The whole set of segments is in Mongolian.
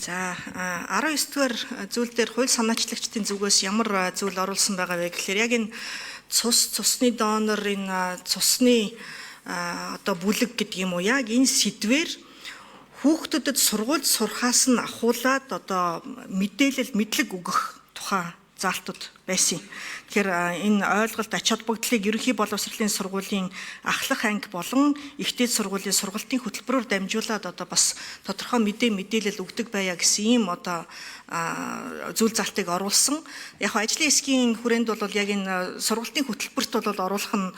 За 19-р зүйл дээр хууль санаачлагчдын зүгээс ямар зүйл оруулсан байгаа вэ гэхээр яг энэ цусны донор энэ цусны одоо бүлэг гэдэг юм уу яг энэ сэдвээр хүүхдүүдэд сургуульд сурахаас нь ахуулаад одоо мэдлэг өгөх тухай заалтууд байсан. Тэгэхээр энэ ойлголт ач холбогдлыг ерөнхий боловсролын сургуулийн ахлах анги болон ихтэй сургуулийн сургалтын хөтөлбөрөөр дамжуулаад одоо бас тодорхой мэдээлэл өгдөг байя гэсэн ийм одоо зүйл залтыг оруулсан. Яг ажлын эсгийн хүрээнд бол яг энэ сургалтын хөтөлбөрт бол оруулах нь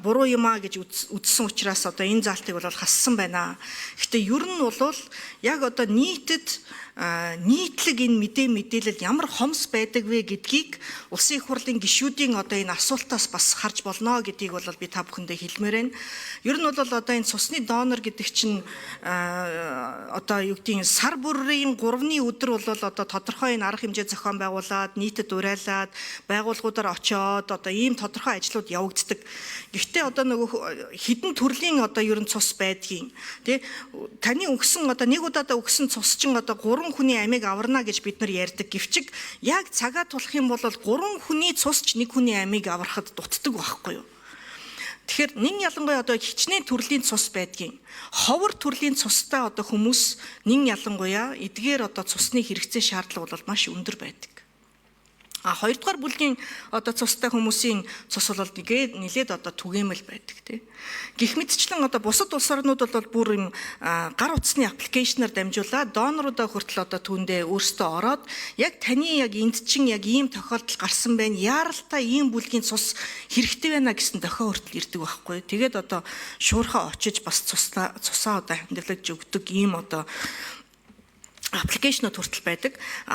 буруу юм а гэж үзсэн учраас одоо энэ залтыг бол хассан байна. Гэхдээ ер нь бол яг одоо нийтэд нийтлэг энэ мэдээлэл ямар хомс байдаг вэ гэдгийг улсын их хурлын гишүүдийн одоо энэ асуултаас бас харж болно гэдгийг бол би та бүхэндээ хэлмээр байна. Ер нь бол одоо энэ цусны донор гэдэг чинь одоо юу гэдгийг сар бүрийн 3-ны өдөр бол одоо тодорхой энэ арга хэмжээ зохион байгуулад нийтэд урайлаад байгууллагуудаар очиод одоо ийм тодорхой ажлууд явагддаг. Гэхдээ одоо нөгөө хідэн төрлийн одоо ер нь цус байдгийн тий таны өгсөн одоо нэг удаадаа өгсөн цус чинь одоо 3 хүний амийг аварна гэж бид нар ярьдаг. Гэвчиг яг цагаа тулах юм бол 3 хүний цус ч 1 хүний амийг аврахад дутдаг байхгүй юу? Тэгэхээр нин ялангуяа одоо хичнээн төрлийн цус байдгийн ховор төрлийн цустай одоо хүмүүс нин ялангуяа эдгээр одоо цусны хэрэгцээ шаардлага бол маш өндөр байдаг. Хоёрдугаар бүлгийн одоо цустай хүмүүсийн цус бол нэлээд одоо түгээмэл байдаг тий. Гэх мэтчлэн одоо бусад улс орнууд бол бүр юм гар утасны аппликейшнаар дамжуулаад донорудаа хүртэл одоо түүндээ өөрсдөө ороод яг таны яг энд чин яг ийм тохиолдол гарсан байна. Яаралтай ийм бүлгийн цус хэрэгтэй байна гэсэн дохио хүртэл ирдэг байхгүй. Тэгээд одоо шуурхаа очиж бас цусаа одоо хамдлагж өгдөг ийм одоо аппликейшнууд хүртэл байдаг.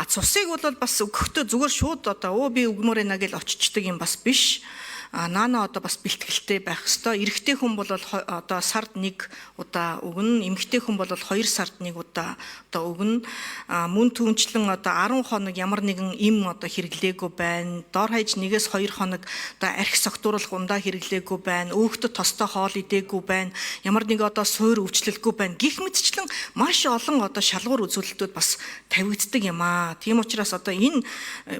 Цусыг бол бас өгөхдөө зүгээр шууд одоо би өгмөр байна гэж очичдаг юм бас биш. Наана одоо бас бэлтгэлтэй байх ёстой. Эрэгтэй хүн бол одоо сард 1 удаа өгнө, эмэгтэй хүн бол 2 сард 1 удаа одоо өгнө. Мөн түнчлэн одоо 10 хоног ямар нэгэн эм одоо хэрэглээгүй байна. Дор хаяж 1-2 хоног одоо архи согтууруулах ундаа хэрэглээгүй байна. Өөхдөд тостой хоол идээгүй байна. Ямар нэг одоо суур өвчлөлгүй байна. Гэх мэтчлэн маш олон одоо шалгуур үзүүлэлтүүд бас тавигддаг юм аа. Тийм учраас одоо энэ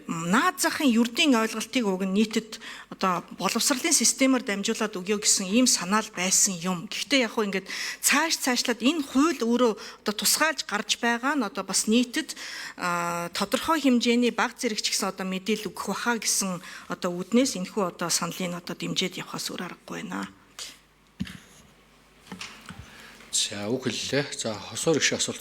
наад захын ердийн ойлголтыг уг нь нийтэд одоо боловсролын системээр дамжуулаад өгье гэсэн ийм санаал байсан юм. Гэхдээ яг хөө ингээд цаашлаад энэ хууль өөрөө одоо тусгайлж гарч байгаа нь одоо бас нийтэд тодорхой хэмжээний баг зэрэгч гэсэн одоо мэдээлэл өгөх баха гэсэн одоо үднээс энэхүү одоо саналыг одоо дэмжиж явахаас өөр аргагүй байна. За үг хэллээ. За хосоор их асуулт